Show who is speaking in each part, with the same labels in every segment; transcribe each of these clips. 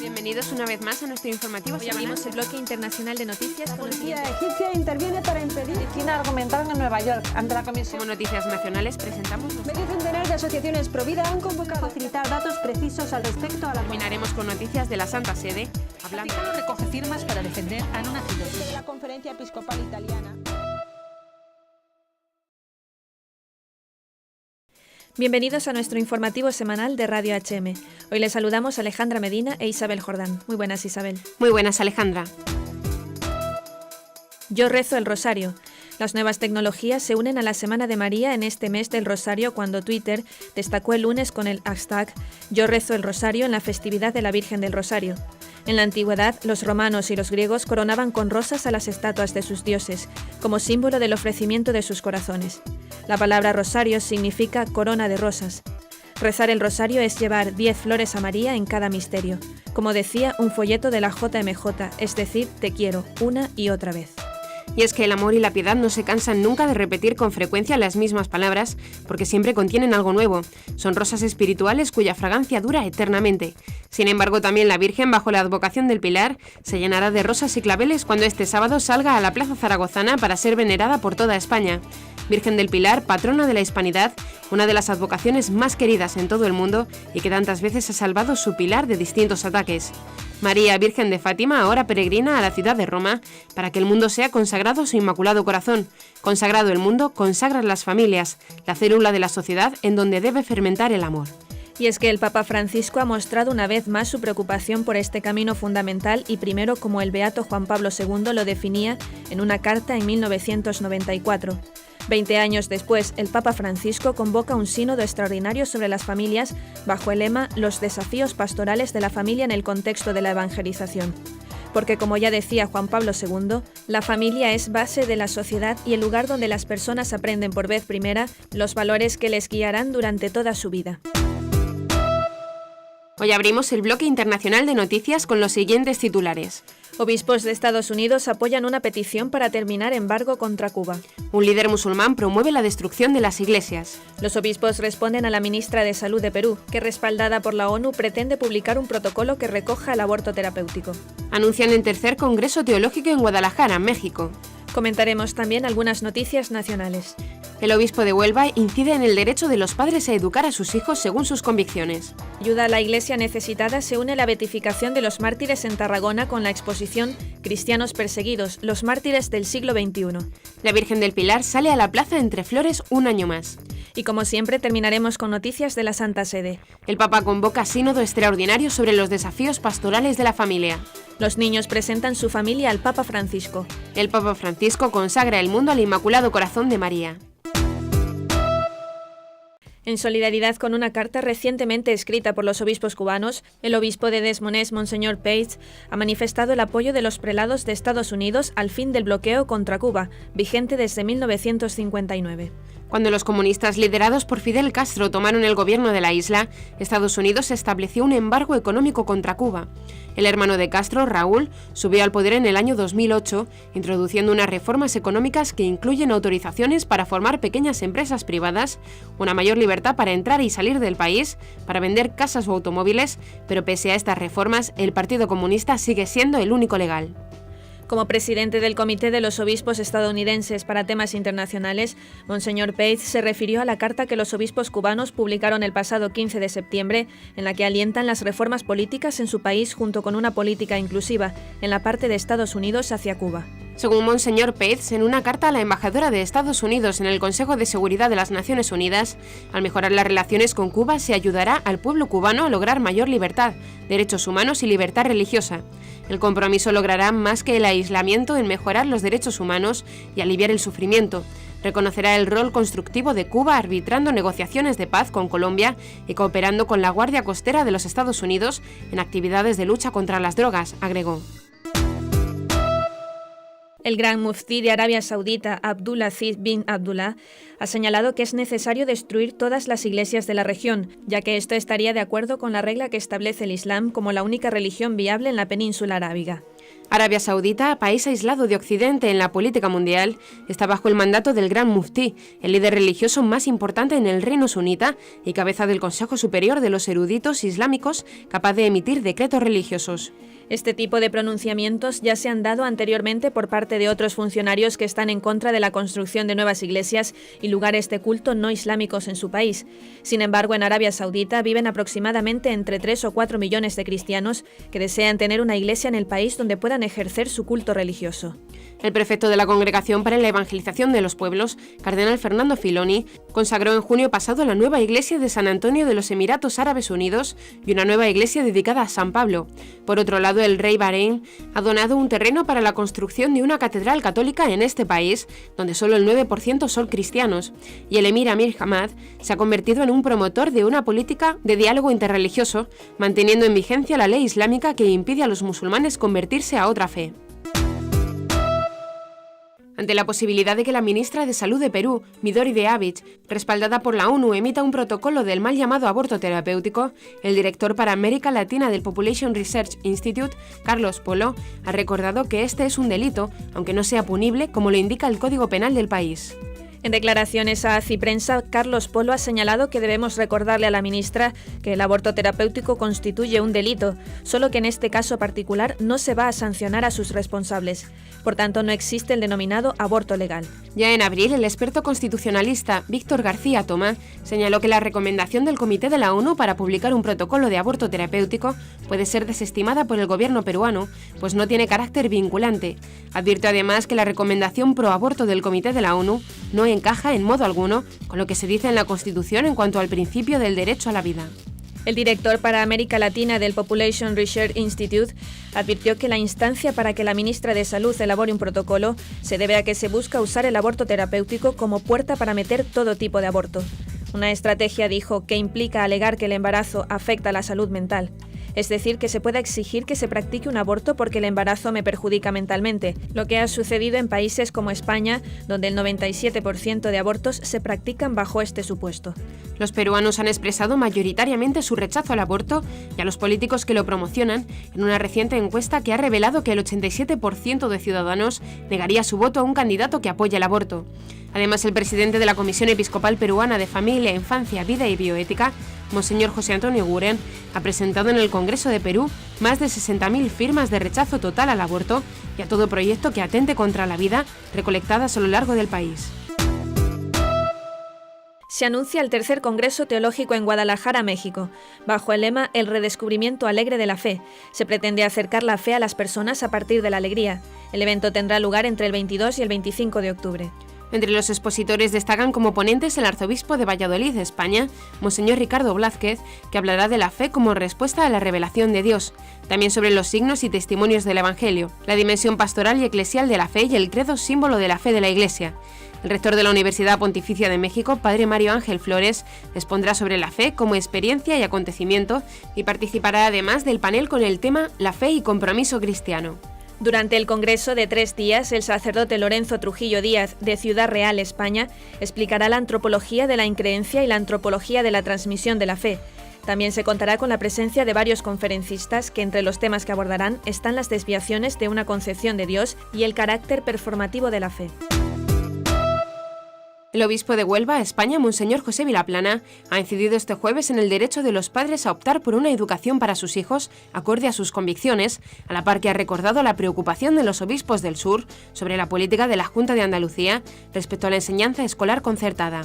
Speaker 1: Bienvenidos una vez más a nuestro informativo.
Speaker 2: Hoy abrimos el bloque internacional de noticias.
Speaker 3: La policía egipcia interviene para impedir. China argumentaron en Nueva York ante la comisión.
Speaker 1: Como noticias nacionales presentamos
Speaker 3: Medio centenar de asociaciones pro vida han convocado a facilitar datos precisos al respecto a la.
Speaker 1: Terminaremos con noticias de la Santa Sede.
Speaker 2: El Vaticano recoge firmas para defender a no nacidos.
Speaker 3: De la Conferencia Episcopal Italiana.
Speaker 2: Bienvenidos a nuestro informativo semanal de Radio HM. Hoy les saludamos Alejandra Medina e Isabel Jordán. Muy buenas, Isabel.
Speaker 1: Muy buenas, Alejandra.
Speaker 2: Yo rezo el rosario. Las nuevas tecnologías se unen a la Semana de María en este mes del Rosario, cuando Twitter destacó el lunes con el hashtag Yo rezo el rosario en la festividad de la Virgen del Rosario. En la antigüedad, los romanos y los griegos coronaban con rosas a las estatuas de sus dioses, como símbolo del ofrecimiento de sus corazones. La palabra rosario significa corona de rosas. Rezar el rosario es llevar 10 flores a María en cada misterio, como decía un folleto de la JMJ, es decir, te quiero, una y otra vez.
Speaker 1: Y es que el amor y la piedad no se cansan nunca de repetir con frecuencia las mismas palabras, porque siempre contienen algo nuevo. Son rosas espirituales cuya fragancia dura eternamente. Sin embargo, también la Virgen, bajo la advocación del Pilar, se llenará de rosas y claveles cuando este sábado salga a la Plaza Zaragozana para ser venerada por toda España. Virgen del Pilar, patrona de la hispanidad, una de las advocaciones más queridas en todo el mundo y que tantas veces ha salvado su Pilar de distintos ataques. María, Virgen de Fátima, ahora peregrina a la ciudad de Roma para que el mundo sea consagrado a su inmaculado corazón. Consagrado el mundo, consagran las familias, la célula de la sociedad en donde debe fermentar el amor.
Speaker 2: Y es que el Papa Francisco ha mostrado una vez más su preocupación por este camino fundamental y primero como el beato Juan Pablo II lo definía en una carta en 1994. 20 años después, el Papa Francisco convoca un sínodo extraordinario sobre las familias bajo el lema Los desafíos pastorales de la familia en el contexto de la evangelización. Porque, como ya decía Juan Pablo II, la familia es base de la sociedad y el lugar donde las personas aprenden por vez primera los valores que les guiarán durante toda su vida.
Speaker 1: Hoy abrimos el bloque internacional de noticias con los siguientes titulares.
Speaker 2: Obispos de Estados Unidos apoyan una petición para terminar embargo contra Cuba.
Speaker 1: Un líder musulmán promueve la destrucción de las iglesias.
Speaker 2: Los obispos responden a la ministra de Salud de Perú, que respaldada por la ONU pretende publicar un protocolo que recoja el aborto terapéutico.
Speaker 1: Anuncian el tercer Congreso Teológico en Guadalajara, México.
Speaker 2: Comentaremos también algunas noticias nacionales.
Speaker 1: El obispo de Huelva incide en el derecho de los padres a educar a sus hijos según sus convicciones.
Speaker 2: Ayuda a la Iglesia necesitada se une la beatificación de los mártires en Tarragona con la exposición Cristianos perseguidos, los mártires del siglo XXI.
Speaker 1: La Virgen del Pilar sale a la plaza entre flores un año más.
Speaker 2: Y como siempre terminaremos con noticias de la Santa Sede.
Speaker 1: El Papa convoca sínodo extraordinario sobre los desafíos pastorales de la familia.
Speaker 2: Los niños presentan su familia al Papa Francisco.
Speaker 1: El Papa Francisco consagra el mundo al Inmaculado Corazón de María.
Speaker 2: En solidaridad con una carta recientemente escrita por los obispos cubanos, el obispo de Des Moines, Monseñor Page, ha manifestado el apoyo de los prelados de Estados Unidos al fin del bloqueo contra Cuba, vigente desde 1959.
Speaker 1: Cuando los comunistas liderados por Fidel Castro tomaron el gobierno de la isla, Estados Unidos estableció un embargo económico contra Cuba. El hermano de Castro, Raúl, subió al poder en el año 2008, introduciendo unas reformas económicas que incluyen autorizaciones para formar pequeñas empresas privadas, una mayor libertad para entrar y salir del país, para vender casas o automóviles, pero pese a estas reformas, el Partido Comunista sigue siendo el único legal.
Speaker 2: Como presidente del Comité de los Obispos Estadounidenses para Temas Internacionales, Monseñor Page se refirió a la carta que los obispos cubanos publicaron el pasado 15 de septiembre, en la que alientan las reformas políticas en su país junto con una política inclusiva en la parte de Estados Unidos hacia Cuba.
Speaker 1: Según Monseñor Page, en una carta a la embajadora de Estados Unidos en el Consejo de Seguridad de las Naciones Unidas, al mejorar las relaciones con Cuba se ayudará al pueblo cubano a lograr mayor libertad, derechos humanos y libertad religiosa. El compromiso logrará más que el aislamiento en mejorar los derechos humanos y aliviar el sufrimiento. Reconocerá el rol constructivo de Cuba arbitrando negociaciones de paz con Colombia y cooperando con la Guardia Costera de los Estados Unidos en actividades de lucha contra las drogas, agregó.
Speaker 2: El gran muftí de Arabia Saudita, Abdulaziz bin Abdullah, ha señalado que es necesario destruir todas las iglesias de la región, ya que esto estaría de acuerdo con la regla que establece el Islam como la única religión viable en la península arábiga.
Speaker 1: Arabia Saudita, país aislado de Occidente en la política mundial, está bajo el mandato del Gran Muftí, el líder religioso más importante en el reino sunita y cabeza del Consejo Superior de los Eruditos Islámicos, capaz de emitir decretos religiosos.
Speaker 2: Este tipo de pronunciamientos ya se han dado anteriormente por parte de otros funcionarios que están en contra de la construcción de nuevas iglesias y lugares de culto no islámicos en su país. Sin embargo, en Arabia Saudita viven aproximadamente entre 3 o 4 millones de cristianos que desean tener una iglesia en el país donde puedan ejercer su culto religioso.
Speaker 1: El prefecto de la Congregación para la Evangelización de los Pueblos, cardenal Fernando Filoni, consagró en junio pasado la nueva iglesia de San Antonio de los Emiratos Árabes Unidos y una nueva iglesia dedicada a San Pablo. Por otro lado, el rey Bahrein ha donado un terreno para la construcción de una catedral católica en este país, donde solo el 9% son cristianos, y el emir Amir Hamad se ha convertido en un promotor de una política de diálogo interreligioso, manteniendo en vigencia la ley islámica que impide a los musulmanes convertirse a otra fe. Ante la posibilidad de que la ministra de Salud de Perú, Midori de Avich, respaldada por la ONU, emita un protocolo del mal llamado aborto terapéutico, el director para América Latina del Population Research Institute, Carlos Polo, ha recordado que este es un delito, aunque no sea punible, como lo indica el Código Penal del país.
Speaker 2: En declaraciones a Aciprensa, Carlos Polo ha señalado que debemos recordarle a la ministra que el aborto terapéutico constituye un delito, solo que en este caso particular no se va a sancionar a sus responsables. Por tanto, no existe el denominado aborto legal.
Speaker 1: Ya en abril, el experto constitucionalista Víctor García Tomá señaló que la recomendación del Comité de la ONU para publicar un protocolo de aborto terapéutico puede ser desestimada por el gobierno peruano, pues no tiene carácter vinculante. Advirtió además que la recomendación pro aborto del Comité de la ONU no encaja en modo alguno con lo que se dice en la Constitución en cuanto al principio del derecho a la vida.
Speaker 2: El director para América Latina del Population Research Institute advirtió que la instancia para que la ministra de Salud elabore un protocolo se debe a que se busca usar el aborto terapéutico como puerta para meter todo tipo de aborto. Una estrategia, dijo, que implica alegar que el embarazo afecta a la salud mental. Es decir, que se pueda exigir que se practique un aborto porque el embarazo me perjudica mentalmente, lo que ha sucedido en países como España, donde el 97% de abortos se practican bajo este supuesto.
Speaker 1: Los peruanos han expresado mayoritariamente su rechazo al aborto y a los políticos que lo promocionan en una reciente encuesta que ha revelado que el 87% de ciudadanos negaría su voto a un candidato que apoya el aborto. Además, el presidente de la Comisión Episcopal Peruana de Familia, Infancia, Vida y Bioética, Monseñor José Antonio Guren, ha presentado en el Congreso de Perú más de 60.000 firmas de rechazo total al aborto y a todo proyecto que atente contra la vida, recolectadas a lo largo del país.
Speaker 2: Se anuncia el tercer Congreso Teológico en Guadalajara, México, bajo el lema El redescubrimiento alegre de la fe. Se pretende acercar la fe a las personas a partir de la alegría. El evento tendrá lugar entre el 22 y el 25 de octubre.
Speaker 1: Entre los expositores destacan como ponentes el arzobispo de Valladolid, España, Monseñor Ricardo Blázquez, que hablará de la fe como respuesta a la revelación de Dios, también sobre los signos y testimonios del Evangelio, la dimensión pastoral y eclesial de la fe y el credo símbolo de la fe de la Iglesia. El rector de la Universidad Pontificia de México, Padre Mario Ángel Flores, expondrá sobre la fe como experiencia y acontecimiento y participará además del panel con el tema La fe y compromiso cristiano.
Speaker 2: Durante el congreso de 3 días, el sacerdote Lorenzo Trujillo Díaz, de Ciudad Real, España, explicará la antropología de la increencia y la antropología de la transmisión de la fe. También se contará con la presencia de varios conferencistas que entre los temas que abordarán están las desviaciones de una concepción de Dios y el carácter performativo de la fe.
Speaker 1: El obispo de Huelva, España, Monseñor José Vilaplana, ha incidido este jueves en el derecho de los padres a optar por una educación para sus hijos acorde a sus convicciones, a la par que ha recordado la preocupación de los obispos del sur sobre la política de la Junta de Andalucía respecto a la enseñanza escolar concertada.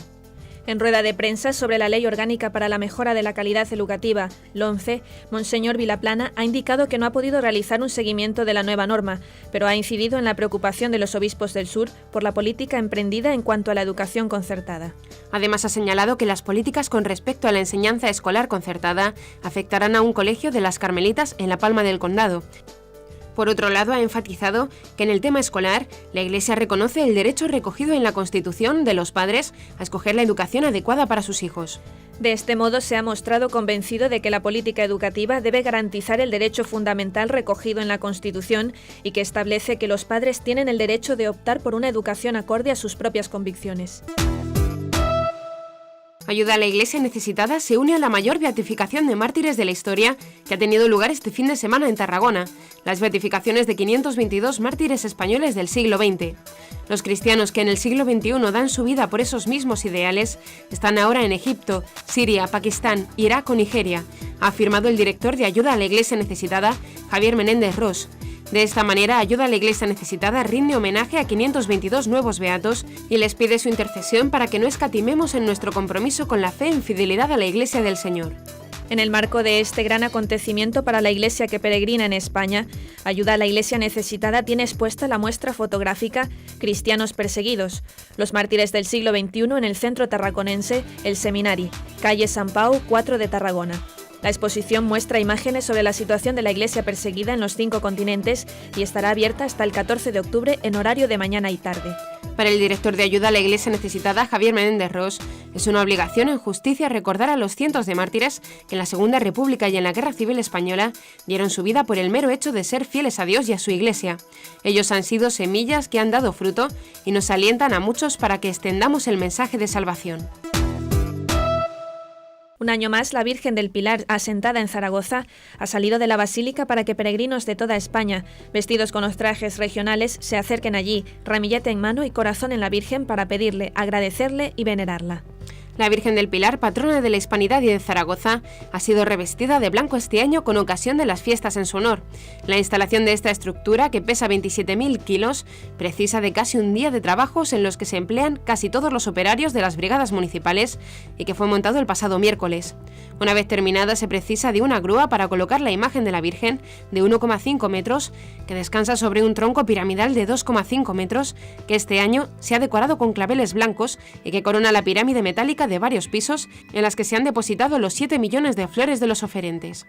Speaker 2: En rueda de prensa sobre la Ley Orgánica para la Mejora de la Calidad Educativa, LOMCE, Monseñor Vilaplana ha indicado que no ha podido realizar un seguimiento de la nueva norma, pero ha incidido en la preocupación de los obispos del sur por la política emprendida en cuanto a la educación concertada.
Speaker 1: Además, ha señalado que las políticas con respecto a la enseñanza escolar concertada afectarán a un colegio de las Carmelitas en La Palma del Condado. Por otro lado, ha enfatizado que en el tema escolar, la Iglesia reconoce el derecho recogido en la Constitución de los padres a escoger la educación adecuada para sus hijos.
Speaker 2: De este modo, se ha mostrado convencido de que la política educativa debe garantizar el derecho fundamental recogido en la Constitución y que establece que los padres tienen el derecho de optar por una educación acorde a sus propias convicciones.
Speaker 1: Ayuda a la Iglesia Necesitada se une a la mayor beatificación de mártires de la historia que ha tenido lugar este fin de semana en Tarragona, las beatificaciones de 522 mártires españoles del siglo XX. Los cristianos que en el siglo XXI dan su vida por esos mismos ideales están ahora en Egipto, Siria, Pakistán, Irak o Nigeria, ha afirmado el director de Ayuda a la Iglesia Necesitada, Javier Menéndez Ros. De esta manera, Ayuda a la Iglesia Necesitada rinde homenaje a 522 nuevos beatos y les pide su intercesión para que no escatimemos en nuestro compromiso con la fe en fidelidad a la Iglesia del Señor.
Speaker 2: En el marco de este gran acontecimiento para la Iglesia que peregrina en España, Ayuda a la Iglesia Necesitada tiene expuesta la muestra fotográfica Cristianos perseguidos, los mártires del siglo XXI en el centro tarraconense El Seminari, calle Sant Pau 4 de Tarragona. La exposición muestra imágenes sobre la situación de la Iglesia perseguida en los 5 continentes y estará abierta hasta el 14 de octubre en horario de mañana y tarde.
Speaker 1: Para el director de Ayuda a la Iglesia Necesitada, Javier Menéndez Ros, es una obligación en justicia recordar a los cientos de mártires que en la Segunda República y en la Guerra Civil Española dieron su vida por el mero hecho de ser fieles a Dios y a su Iglesia. Ellos han sido semillas que han dado fruto y nos alientan a muchos para que extendamos el mensaje de salvación.
Speaker 2: Un año más, la Virgen del Pilar, asentada en Zaragoza, ha salido de la basílica para que peregrinos de toda España, vestidos con los trajes regionales, se acerquen allí, ramillete en mano y corazón en la Virgen para pedirle, agradecerle y venerarla.
Speaker 1: La Virgen del Pilar, patrona de la Hispanidad y de Zaragoza, ha sido revestida de blanco este año con ocasión de las fiestas en su honor. La instalación de esta estructura, que pesa 27.000 kilos, precisa de casi un día de trabajos en los que se emplean casi todos los operarios de las brigadas municipales y que fue montado el pasado miércoles. Una vez terminada, se precisa de una grúa para colocar la imagen de la Virgen de 1,5 metros, que descansa sobre un tronco piramidal de 2,5 metros, que este año se ha decorado con claveles blancos y que corona la pirámide metálica de varios pisos en las que se han depositado los 7 millones de flores de los oferentes.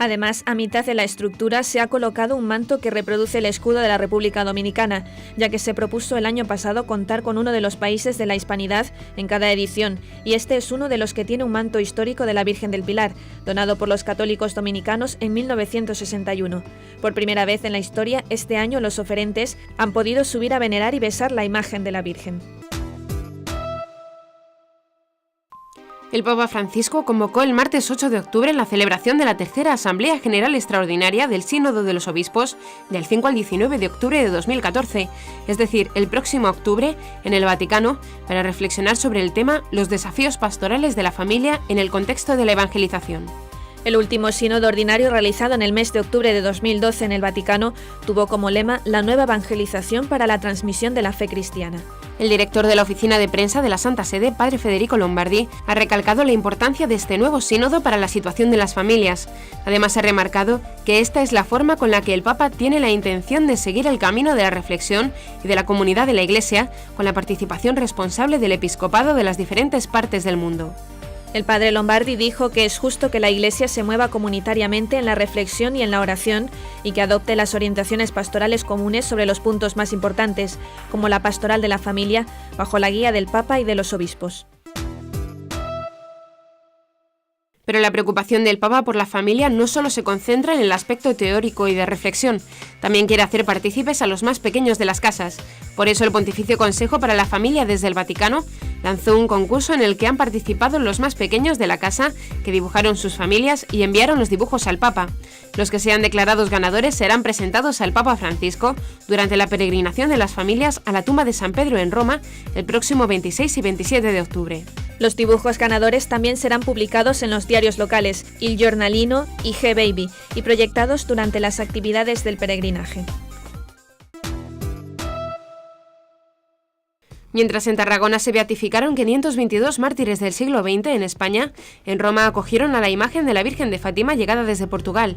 Speaker 2: Además, a mitad de la estructura se ha colocado un manto que reproduce el escudo de la República Dominicana, ya que se propuso el año pasado contar con uno de los países de la Hispanidad en cada edición, y este es uno de los que tiene un manto histórico de la Virgen del Pilar, donado por los católicos dominicanos en 1961. Por primera vez en la historia, este año los oferentes han podido subir a venerar y besar la imagen de la Virgen.
Speaker 1: El Papa Francisco convocó el martes 8 de octubre la celebración de la tercera Asamblea General Extraordinaria del Sínodo de los Obispos del 5 al 19 de octubre de 2014, es decir, el próximo octubre, en el Vaticano, para reflexionar sobre el tema los desafíos pastorales de la familia en el contexto de la evangelización.
Speaker 2: El último sínodo ordinario realizado en el mes de octubre de 2012 en el Vaticano tuvo como lema la nueva evangelización para la transmisión de la fe cristiana.
Speaker 1: El director de la oficina de prensa de la Santa Sede, padre Federico Lombardi, ha recalcado la importancia de este nuevo sínodo para la situación de las familias. Además, ha remarcado que esta es la forma con la que el Papa tiene la intención de seguir el camino de la reflexión y de la comunidad de la Iglesia, con la participación responsable del episcopado de las diferentes partes del mundo.
Speaker 2: El padre Lombardi dijo que es justo que la Iglesia se mueva comunitariamente en la reflexión y en la oración y que adopte las orientaciones pastorales comunes sobre los puntos más importantes, como la pastoral de la familia, bajo la guía del Papa y de los obispos.
Speaker 1: Pero la preocupación del Papa por la familia no solo se concentra en el aspecto teórico y de reflexión, también quiere hacer partícipes a los más pequeños de las casas. Por eso el Pontificio Consejo para la Familia desde el Vaticano lanzó un concurso en el que han participado los más pequeños de la casa, que dibujaron sus familias y enviaron los dibujos al Papa. Los que sean declarados ganadores serán presentados al Papa Francisco durante la peregrinación de las familias a la tumba de San Pedro en Roma el próximo 26 y 27 de octubre.
Speaker 2: Los dibujos ganadores también serán publicados en los diarios locales Il Giornalino y G-Baby y proyectados durante las actividades del peregrinaje.
Speaker 1: Mientras en Tarragona se beatificaron 522 mártires del siglo XX en España, en Roma acogieron a la imagen de la Virgen de Fátima llegada desde Portugal.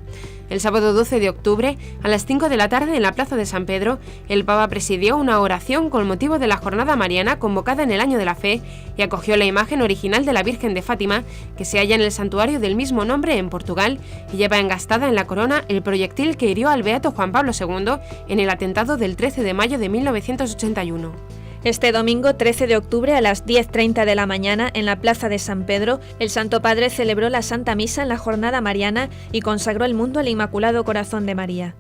Speaker 1: El sábado 12 de octubre, a las 5 de la tarde en la Plaza de San Pedro, el Papa presidió una oración con motivo de la Jornada Mariana convocada en el Año de la Fe y acogió la imagen original de la Virgen de Fátima, que se halla en el santuario del mismo nombre en Portugal y lleva engastada en la corona el proyectil que hirió al beato Juan Pablo II en el atentado del 13 de mayo de 1981.
Speaker 2: Este domingo 13 de octubre a las 10:30 de la mañana en la Plaza de San Pedro, el Santo Padre celebró la Santa Misa en la Jornada Mariana y consagró el mundo al Inmaculado Corazón de María.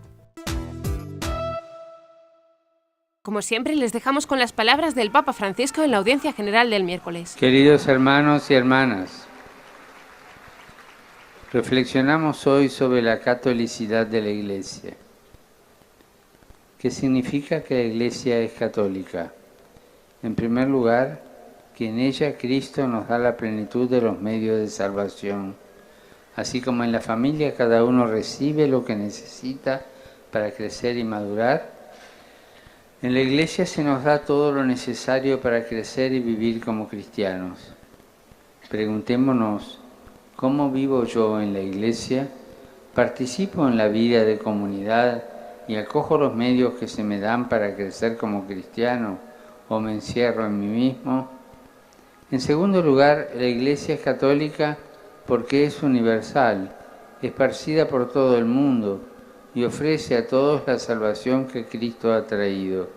Speaker 1: Como siempre, les dejamos con las palabras del Papa Francisco en la audiencia general del miércoles.
Speaker 4: Queridos hermanos y hermanas, reflexionamos hoy sobre la catolicidad de la Iglesia. ¿Qué significa que la Iglesia es católica? En primer lugar, que en ella Cristo nos da la plenitud de los medios de salvación. Así como en la familia cada uno recibe lo que necesita para crecer y madurar, en la Iglesia se nos da todo lo necesario para crecer y vivir como cristianos. Preguntémonos, ¿cómo vivo yo en la Iglesia? ¿Participo en la vida de comunidad y acojo los medios que se me dan para crecer como cristiano o me encierro en mí mismo? En segundo lugar, la Iglesia es católica porque es universal, esparcida por todo el mundo y ofrece a todos la salvación que Cristo ha traído.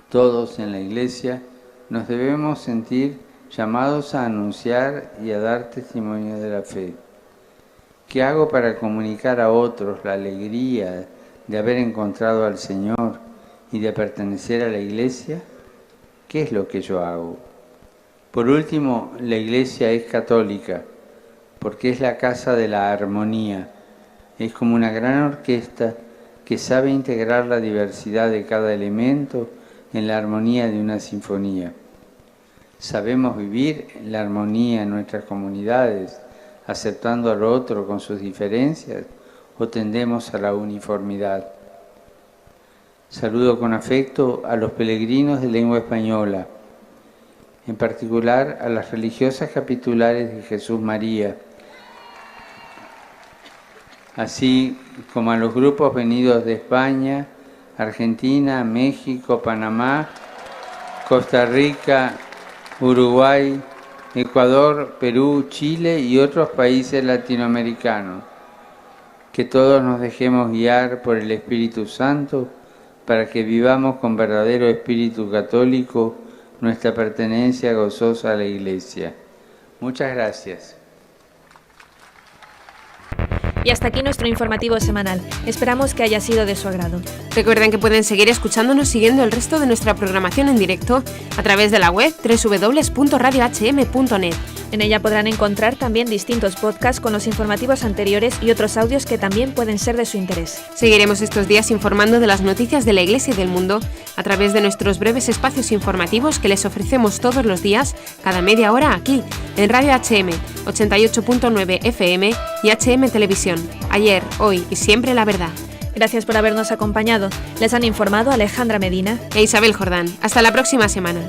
Speaker 4: Todos en la Iglesia nos debemos sentir llamados a anunciar y a dar testimonio de la fe. ¿Qué hago para comunicar a otros la alegría de haber encontrado al Señor y de pertenecer a la Iglesia? ¿Qué es lo que yo hago? Por último, la Iglesia es católica porque es la casa de la armonía. Es como una gran orquesta que sabe integrar la diversidad de cada elemento en la armonía de una sinfonía. Sabemos vivir la armonía en nuestras comunidades, aceptando al otro con sus diferencias, o tendemos a la uniformidad. Saludo con afecto a los peregrinos de lengua española, en particular a las religiosas capitulares de Jesús María, así como a los grupos venidos de España, Argentina, México, Panamá, Costa Rica, Uruguay, Ecuador, Perú, Chile y otros países latinoamericanos. Que todos nos dejemos guiar por el Espíritu Santo para que vivamos con verdadero espíritu católico nuestra pertenencia gozosa a la Iglesia. Muchas gracias.
Speaker 2: Y hasta aquí nuestro informativo semanal. Esperamos que haya sido de su agrado.
Speaker 1: Recuerden que pueden seguir escuchándonos siguiendo el resto de nuestra programación en directo a través de la web www.radiohm.net.
Speaker 2: En ella podrán encontrar también distintos podcasts con los informativos anteriores y otros audios que también pueden ser de su interés.
Speaker 1: Seguiremos estos días informando de las noticias de la Iglesia y del mundo a través de nuestros breves espacios informativos que les ofrecemos todos los días, cada media hora aquí, en Radio HM, 88.9 FM y HM Televisión. Ayer, hoy y siempre la verdad.
Speaker 2: Gracias por habernos acompañado. Les han informado Alejandra Medina
Speaker 1: e Isabel Jordán. Hasta la próxima semana.